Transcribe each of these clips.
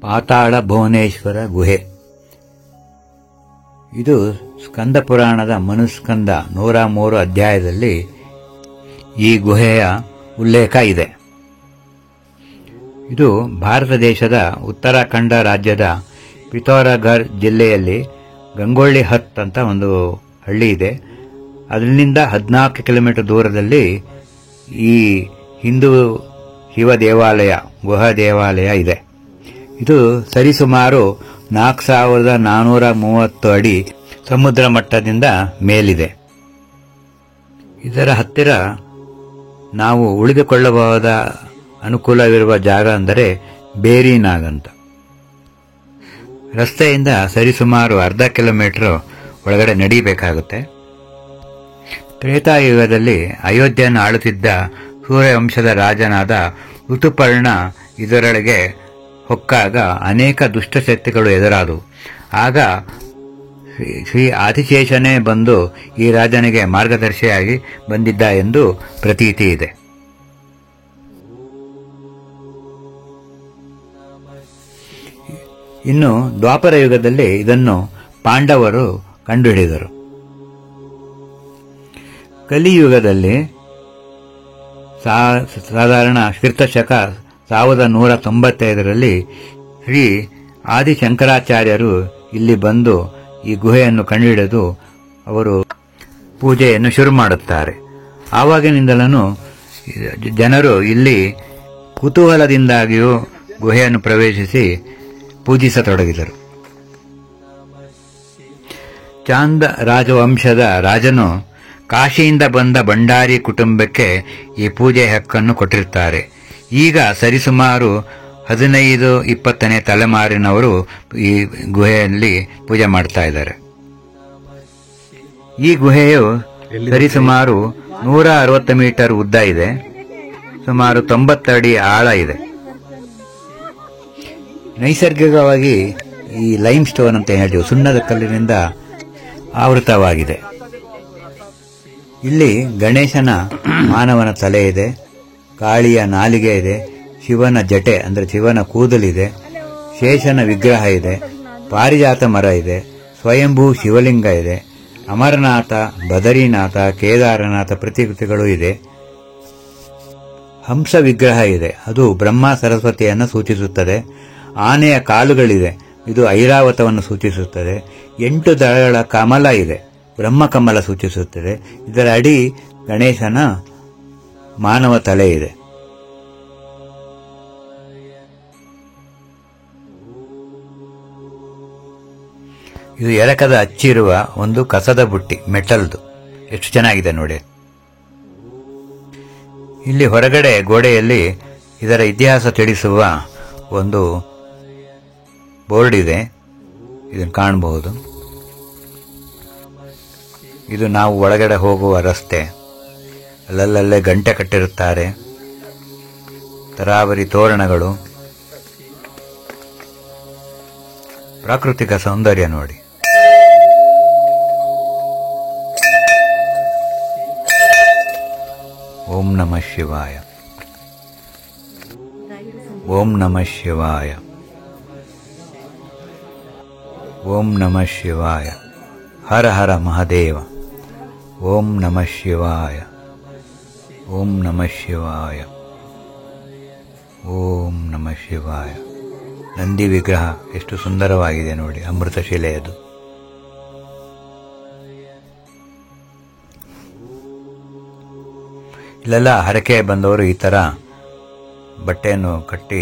ಪಾತಾಳ ಭುವನೇಶ್ವರ ಗುಹೆ. ಇದು ಸ್ಕಂದ ಪುರಾಣದ ಮನುಸ್ಕಂದ 103 ಅಧ್ಯಾಯದಲ್ಲಿ ಈ ಗುಹೆಯ ಉಲ್ಲೇಖ ಇದೆ. ಇದು ಭಾರತ ದೇಶದ ಉತ್ತರಾಖಂಡ ರಾಜ್ಯದ ಪಿಥೌರಗಢ್ ಜಿಲ್ಲೆಯಲ್ಲಿ ಗಂಗೊಳ್ಳಿ ಹತ್ ಅಂತ ಒಂದು ಹಳ್ಳಿ ಇದೆ. ಅದರಿಂದ 14 ಕಿಲೋಮೀಟರ್ ದೂರದಲ್ಲಿ ಈ ಹಿಂದೂ ಶಿವ ದೇವಾಲಯ, ಗುಹಾ ದೇವಾಲಯ ಇದೆ. ಇದು ಸರಿಸುಮಾರು 4430 ಅಡಿ ಸಮುದ್ರ ಮಟ್ಟದಿಂದ ಮೇಲಿದೆ. ಇದರ ಹತ್ತಿರ ನಾವು ಉಳಿದುಕೊಳ್ಳಬಹುದಾದ ಅನುಕೂಲವಿರುವ ಜಾಗ ಅಂದರೆ ಬೇರಿನಾಗ್ ಅಂತ. ರಸ್ತೆಯಿಂದ ಸರಿಸುಮಾರು ಅರ್ಧ ಕಿಲೋಮೀಟರ್ ಒಳಗಡೆ ನಡೀಬೇಕಾಗುತ್ತೆ. ತ್ರೇತಾಯುಗದಲ್ಲಿ ಅಯೋಧ್ಯೆಯನ್ನು ಆಳುತ್ತಿದ್ದ ಸೂರ್ಯವಂಶದ ರಾಜನಾದ ಋತುಪರ್ಣ ಇದರೊಳಗೆ ಹೊಕ್ಕಾಗ ಅನೇಕ ದುಷ್ಟಶಕ್ತಿಗಳು ಎದುರಾದವು. ಆಗ ಶ್ರೀ ಆದಿಶೇಷನೇ ಬಂದು ಈ ರಾಜನಿಗೆ ಮಾರ್ಗದರ್ಶಿಯಾಗಿ ಬಂದಿದ್ದ ಎಂದು ಪ್ರತೀತಿ ಇದೆ. ಇನ್ನು ದ್ವಾಪರ ಯುಗದಲ್ಲಿ ಇದನ್ನು ಪಾಂಡವರು ಕಂಡುಹಿಡಿದರು. ಕಲಿಯುಗದಲ್ಲಿ ಸಾಧಾರಣ ಕ್ರಿಸ್ತಶಕ 1195ರಲ್ಲಿ ಶ್ರೀ ಆದಿಶಂಕರಾಚಾರ್ಯರು ಇಲ್ಲಿ ಬಂದು ಈ ಗುಹೆಯನ್ನು ಕಂಡುಹಿಡಿದು ಅವರು ಪೂಜೆಯನ್ನು ಶುರು ಮಾಡುತ್ತಾರೆ. ಆವಾಗಿನಿಂದಲೂ ಜನರು ಇಲ್ಲಿ ಕುತೂಹಲದಿಂದಾಗಿಯೂ ಗುಹೆಯನ್ನು ಪ್ರವೇಶಿಸಿ ಪೂಜಿಸತೊಡಗಿದರು. ಚಾಂದ ರಾಜವಂಶದ ರಾಜನು ಕಾಶಿಯಿಂದ ಬಂದ ಭಂಡಾರಿ ಕುಟುಂಬಕ್ಕೆ ಈ ಪೂಜೆ ಹಕ್ಕನ್ನು ಕೊಟ್ಟಿರುತ್ತಾರೆ. ಈಗ ಸರಿಸುಮಾರು 15-20ನೇ ತಲೆಮಾರಿನವರು ಈ ಗುಹೆಯಲ್ಲಿ ಪೂಜೆ ಮಾಡ್ತಾ ಇದ್ದಾರೆ. ಈ ಗುಹೆಯು ಸರಿಸುಮಾರು 160 ಮೀಟರ್ ಉದ್ದ ಇದೆ, ಸುಮಾರು 90 ಅಡಿ ಆಳ ಇದೆ. ನೈಸರ್ಗಿಕವಾಗಿ ಈ ಲೈಮ್ ಸ್ಟೋನ್ ಅಂತ ಹೇಳ್ತೀವಿ, ಸುಣ್ಣದ ಕಲ್ಲಿನಿಂದ ಆವೃತವಾಗಿದೆ. ಇಲ್ಲಿ ಗಣೇಶನ ಮಾನವನ ತಲೆ ಇದೆ, ಕಾಳಿಯ ನಾಲಿಗೆ ಇದೆ, ಶಿವನ ಜಟೆ ಅಂದರೆ ಶಿವನ ಕೂದಲಿದೆ, ಶೇಷನ ವಿಗ್ರಹ ಇದೆ, ಪಾರಿಜಾತ ಮರ ಇದೆ, ಸ್ವಯಂಭೂ ಶಿವಲಿಂಗ ಇದೆ, ಅಮರನಾಥ, ಬದರಿನಾಥ, ಕೇದಾರನಾಥ ಪ್ರತಿಕೃತಿಗಳು ಇದೆ. ಹಂಸ ವಿಗ್ರಹ ಇದೆ, ಅದು ಬ್ರಹ್ಮ ಸರಸ್ವತಿಯನ್ನು ಸೂಚಿಸುತ್ತದೆ. ಆನೆಯ ಕಾಲುಗಳಿದೆ, ಇದು ಐರಾವತವನ್ನು ಸೂಚಿಸುತ್ತದೆ. 8 ದಳಗಳ ಕಮಲ ಇದೆ, ಬ್ರಹ್ಮಕಮಲ ಸೂಚಿಸುತ್ತದೆ. ಇದರ ಅಡಿ ಗಣೇಶನ ಮಾನವ ತಲೆ ಇದೆ. ಇದು ಎರಕದ ಅಚ್ಚಿರುವ ಒಂದು ಕಸದ ಬುಟ್ಟಿ, ಮೆಟಲ್ದು. ಎಷ್ಟು ಚೆನ್ನಾಗಿದೆ ನೋಡಿ. ಇಲ್ಲಿ ಹೊರಗಡೆ ಗೋಡೆಯಲ್ಲಿ ಇದರ ಇತಿಹಾಸ ತಿಳಿಸುವ ಒಂದು ಬೋರ್ಡ್ ಇದೆ, ಇದನ್ನು ಕಾಣಬಹುದು. ಇದು ನಾವು ಒಳಗಡೆ ಹೋಗುವ ರಸ್ತೆ. ಅಲ್ಲಲ್ಲೇ ಗಂಟೆ ಕಟ್ಟಿರುತ್ತಾರೆ, ತರಾವರಿ ತೋರಣಗಳು, ಪ್ರಾಕೃತಿಕ ಸೌಂದರ್ಯ ನೋಡಿ. ಓಂ ನಮಃ ಶಿವಾಯ, ಓಂ ನಮಃ ಶಿವಾಯ, ಓಂ ನಮಃ ಶಿವಾಯ. ಹರ ಹರ ಮಹಾದೇವ. ಓಂ ನಮಃ ಶಿವಾಯ, ಓಂ ನಮಃ ಶಿವಾಯ, ಓಂ ನಮಃ ಶಿವಾಯ. ನಂದಿ ವಿಗ್ರಹ ಎಷ್ಟು ಸುಂದರವಾಗಿದೆ ನೋಡಿ, ಅಮೃತಶಿಲೆಯದು. ಇಲ್ಲೆಲ್ಲ ಹರಕೆ ಬಂದವರು ಈ ಥರ ಬಟ್ಟೆಯನ್ನು ಕಟ್ಟಿ,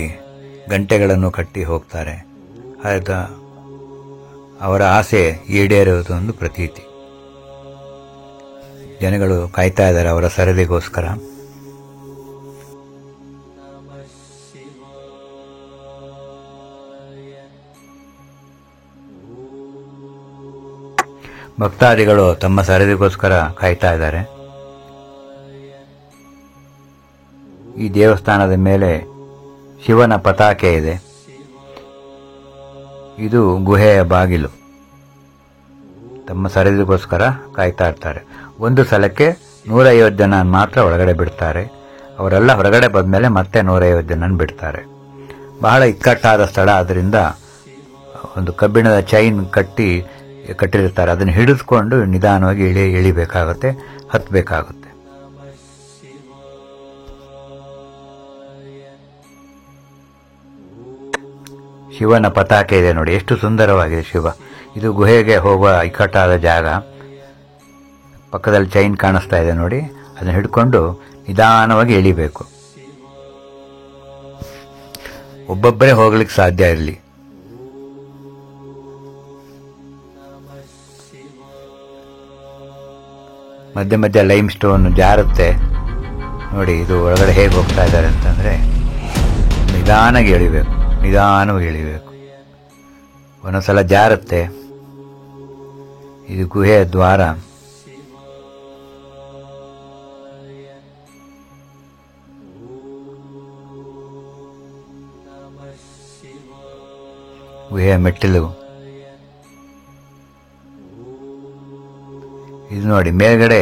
ಗಂಟೆಗಳನ್ನು ಕಟ್ಟಿ ಹೋಗ್ತಾರೆ. ಅವರ ಆಸೆ ಈಡೇರುವುದು ಒಂದು ಪ್ರತೀತಿ. ಜನಗಳು ಕಾಯ್ತಾ ಇದ್ದಾರೆ ಅವರ ಸರದಿಗೋಸ್ಕರ. ಭಕ್ತಾದಿಗಳು ತಮ್ಮ ಸರದಿಗೋಸ್ಕರ ಕಾಯ್ತಾ ಇದ್ದಾರೆ. ಈ ದೇವಸ್ಥಾನದ ಮೇಲೆ ಶಿವನ ಪತಾಕೆ ಇದೆ. ಇದು ಗುಹೆಯ ಬಾಗಿಲು. ತಮ್ಮ ಸರದಿಗೋಸ್ಕರ ಕಾಯ್ತಾ ಇರ್ತಾರೆ. ಒಂದು ಸಲಕ್ಕೆ 150 ಜನ ಮಾತ್ರ ಒಳಗಡೆ ಬಿಡ್ತಾರೆ. ಅವರೆಲ್ಲ ಹೊರಗಡೆ ಬಂದಮೇಲೆ ಮತ್ತೆ 150 ಜನ ಬಿಡ್ತಾರೆ. ಬಹಳ ಇಕ್ಕಟ್ಟಾದ ಸ್ಥಳ. ಅದರಿಂದ ಒಂದು ಕಬ್ಬಿಣದ ಚೈನ್ ಕಟ್ಟಿರ್ತಾರೆ, ಅದನ್ನು ಹಿಡಿದುಕೊಂಡು ನಿಧಾನವಾಗಿ ಇಳಿಬೇಕಾಗುತ್ತೆ, ಹತ್ತಬೇಕಾಗುತ್ತೆ. ಶಿವನ ಪತಾಕೆ ಇದೆ ನೋಡಿ, ಎಷ್ಟು ಸುಂದರವಾಗಿದೆ ಶಿವ. ಇದು ಗುಹೆಗೆ ಹೋಗುವ ಇಕ್ಕಟ್ಟಾದ ಜಾಗ. ಪಕ್ಕದಲ್ಲಿ ಚೈನ್ ಕಾಣಿಸ್ತಾ ಇದೆ ನೋಡಿ, ಅದನ್ನು ಹಿಡ್ಕೊಂಡು ನಿಧಾನವಾಗಿ ಇಳಿಬೇಕು. ಒಬ್ಬೊಬ್ಬರೇ ಹೋಗ್ಲಿಕ್ಕೆ ಸಾಧ್ಯ ಇರಲಿ. ಮಧ್ಯೆ ಮಧ್ಯೆ ಲೈಮ್ ಸ್ಟೋನ್ ಜಾರುತ್ತೆ ನೋಡಿ. ಇದು ಒಳಗಡೆ ಹೇಗೆ ಹೋಗ್ತಾ ಇದ್ದಾರೆ ಅಂತಂದ್ರೆ ನಿಧಾನವಾಗಿ ಇಳಿಬೇಕು, ನಿಧಾನವಾಗಿ ಇಳಿಬೇಕು. ಒಂದೊಂದ್ಸಲ ಜಾರುತ್ತೆ. ಇದು ಗುಹೆಯ ದ್ವಾರ. ಗುಹೆಯ ಮೆಟ್ಟಿಲು ಇದು ನೋಡಿ. ಮೇಲ್ಗಡೆ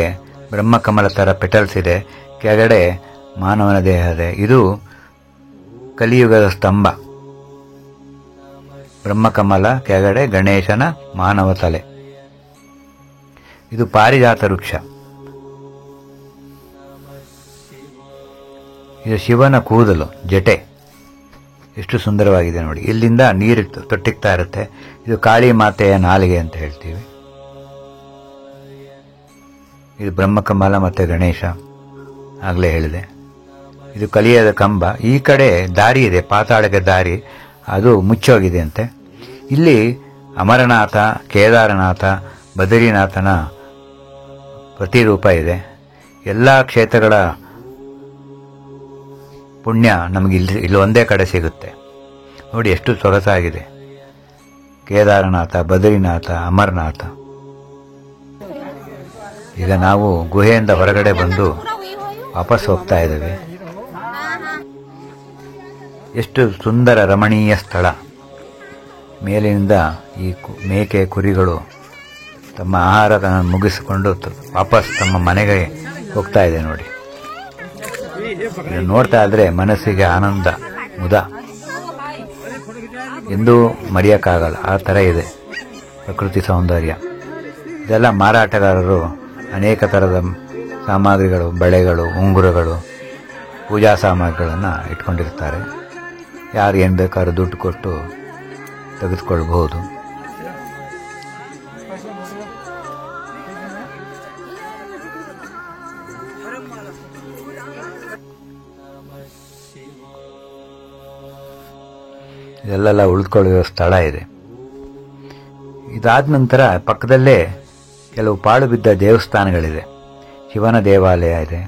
ಬ್ರಹ್ಮಕಮಲ ತರ ಪೆಟಲ್ಸ್ ಇದೆ, ಕೆಳಗಡೆ ಮಾನವನ ದೇಹ ಇದೆ. ಇದು ಕಲಿಯುಗದ ಸ್ತಂಭ. ಬ್ರಹ್ಮಕಮಲ, ಕೆಳಗಡೆ ಗಣೇಶನ ಮಾನವ ತಲೆ. ಇದು ಪಾರಿಜಾತ ವೃಕ್ಷ. ಇದು ಶಿವನ ಕೂದಲು, ಜಟೆ. ಎಷ್ಟು ಸುಂದರವಾಗಿದೆ ನೋಡಿ. ಇಲ್ಲಿಂದ ನೀರಿಟ್ಟು ತೊಟ್ಟಿಗ್ತಾ ಇರುತ್ತೆ. ಇದು ಕಾಳಿ ಮಾತೆಯ ನಾಲಿಗೆ ಅಂತ ಹೇಳ್ತೀವಿ. ಇದು ಬ್ರಹ್ಮಕಮಲ ಮತ್ತೆ ಗಣೇಶ, ಆಗಲೇ ಹೇಳಿದೆ. ಇದು ಕಲಿಯದ ಕಂಬ. ಈ ಕಡೆ ದಾರಿ ಇದೆ, ಪಾತಾಳಕ್ಕೆ ದಾರಿ, ಅದು ಮುಚ್ಚೋಗಿದೆ ಅಂತೆ. ಇಲ್ಲಿ ಅಮರನಾಥ, ಕೇದಾರನಾಥ, ಬದರಿನಾಥನ ಪ್ರತಿರೂಪ ಇದೆ. ಎಲ್ಲ ಕ್ಷೇತ್ರಗಳ ಪುಣ್ಯ ನಮಗೆ ಇಲ್ಲಿ ಒಂದೇ ಕಡೆ ಸಿಗುತ್ತೆ ನೋಡಿ. ಎಷ್ಟು ಸೊಗಸಾಗಿದೆ. ಕೇದಾರನಾಥ, ಬದರಿನಾಥ, ಅಮರನಾಥ. ಈಗ ನಾವು ಗುಹೆಯಿಂದ ಹೊರಗಡೆ ಬಂದು ವಾಪಸ್ ಹೋಗ್ತಾ ಇದ್ದೇವೆ. ಎಷ್ಟು ಸುಂದರ ರಮಣೀಯ ಸ್ಥಳ. ಮೇಲಿನಿಂದ ಈ ಮೇಕೆ, ಕುರಿಗಳು ತಮ್ಮ ಆಹಾರ ಮುಗಿಸಿಕೊಂಡು ವಾಪಸ್ ತಮ್ಮ ಮನೆಗೆ ಹೋಗ್ತಾ ಇದೆ ನೋಡಿ. ನೋಡ್ತಾ ಇದ್ರೆ ಮನಸ್ಸಿಗೆ ಆನಂದ, ಮುದ ಎಂದೂ ಮರೆಯಕ್ಕಾಗಲ್ಲ. ಆ ಥರ ಇದೆ ಪ್ರಕೃತಿ ಸೌಂದರ್ಯ. ಇದೆಲ್ಲ ಮಾರಾಟಗಾರರು ಅನೇಕ ಥರದ ಸಾಮಗ್ರಿಗಳು, ಬಳೆಗಳು, ಉಂಗುರಗಳು, ಪೂಜಾ ಸಾಮಗ್ರಿಗಳನ್ನು ಇಟ್ಕೊಂಡಿರ್ತಾರೆ. ಯಾರು ಏನು ಬೇಕಾದ್ರೂ ದುಡ್ಡು ಕೊಟ್ಟು ತೆಗೆದುಕೊಳ್ಬಹುದು. ಇದೆಲ್ಲ ಉಳಿದುಕೊಳ್ಳುವ ಸ್ಥಳ ಇದೆ. ಇದಾದ ನಂತರ ಪಕ್ಕದಲ್ಲೇ ಕೆಲವು ಪಾಳು ಬಿದ್ದ ದೇವಸ್ಥಾನಗಳಿದೆ. ಶಿವನ ದೇವಾಲಯ ಇದೆ.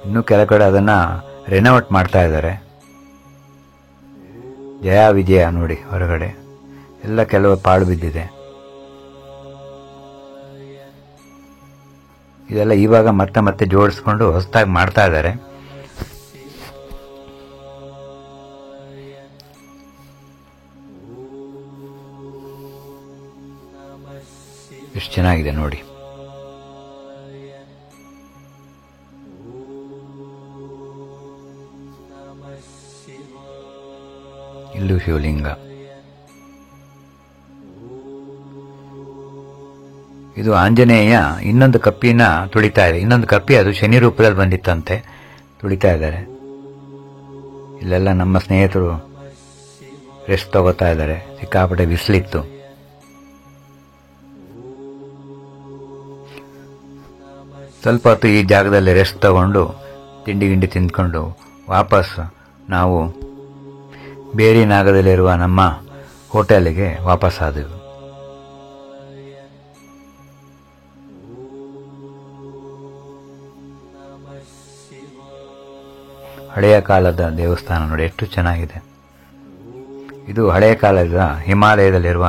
ಇನ್ನು ಕೆಲ ಕಡೆ ಅದನ್ನ ರೆನೋವೇಟ್ ಮಾಡ್ತಾ ಇದ್ದಾರೆ. ಜಯ ವಿಜಯ ನೋಡಿ ಹೊರಗಡೆ ಎಲ್ಲ ಕೆಲವು ಪಾಳು ಬಿದ್ದಿದೆ. ಇದೆಲ್ಲ ಇವಾಗ ಮತ್ತೆ ಜೋಡಿಸ್ಕೊಂಡು ಹೊಸದಾಗಿ ಮಾಡ್ತಾ ಇದ್ದಾರೆ. ಎಷ್ಟು ಚೆನ್ನಾಗಿದೆ ನೋಡಿ. ಇಲ್ಲೂ ಶಿವಲಿಂಗ. ಇದು ಆಂಜನೇಯ ಇನ್ನೊಂದು ಕಪ್ಪಿನ ತುಳಿತಾ ಇದೆ. ಇನ್ನೊಂದು ಕಪ್ಪಿ ಅದು ಶನಿ ರೂಪದಲ್ಲಿ ಬಂದಿತ್ತಂತೆ, ತುಳಿತಾ ಇದ್ದಾರೆ. ಇಲ್ಲೆಲ್ಲ ನಮ್ಮ ಸ್ನೇಹಿತರು ರೆಸ್ಟ್ ತಗೋತಾ ಇದ್ದಾರೆ. ಸಿಕ್ಕಾಪಟ್ಟೆ ಬಿಸಿಲಿತ್ತು. ಸ್ವಲ್ಪ ಹೊತ್ತು ಈ ಜಾಗದಲ್ಲಿ ರೆಸ್ಟ್ ತಗೊಂಡು ತಿಂಡಿ ತಿಂದ್ಕೊಂಡು ವಾಪಸ್ ನಾವು ಬೇರಿ ನಾಗದಲ್ಲಿರುವ ನಮ್ಮ ಹೋಟೆಲ್ಗೆ ವಾಪಸ್ ಆದೆವು. ಹಳೆಯ ಕಾಲದ ದೇವಸ್ಥಾನ ನೋಡಿ, ಎಷ್ಟು ಚೆನ್ನಾಗಿದೆ. ಇದು ಹಳೆಯ ಕಾಲದ ಹಿಮಾಲಯದಲ್ಲಿರುವ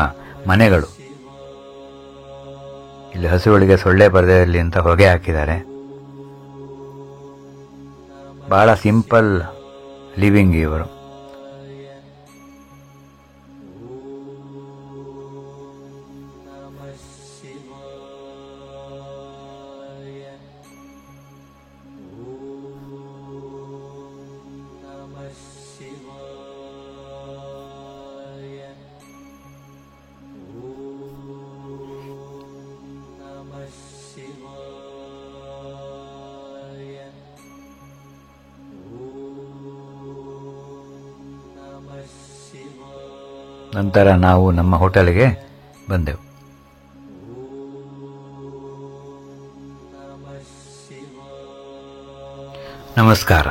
ಮನೆಗಳು. ಇಲ್ಲಿ ಹಸುಗಳಿಗೆ ಸೊಳ್ಳೆ ಬರದೇ ಇರಲಿ ಅಂತ ಹೊಗೆ ಹಾಕಿದ್ದಾರೆ. ಬಹಳ ಸಿಂಪಲ್ ಲಿವಿಂಗ್ ಇವರು. ನಂತರ ನಾವು ನಮ್ಮ ಹೋಟೆಲ್ಗೆ ಬಂದೆವು. ನಮಸ್ಕಾರ.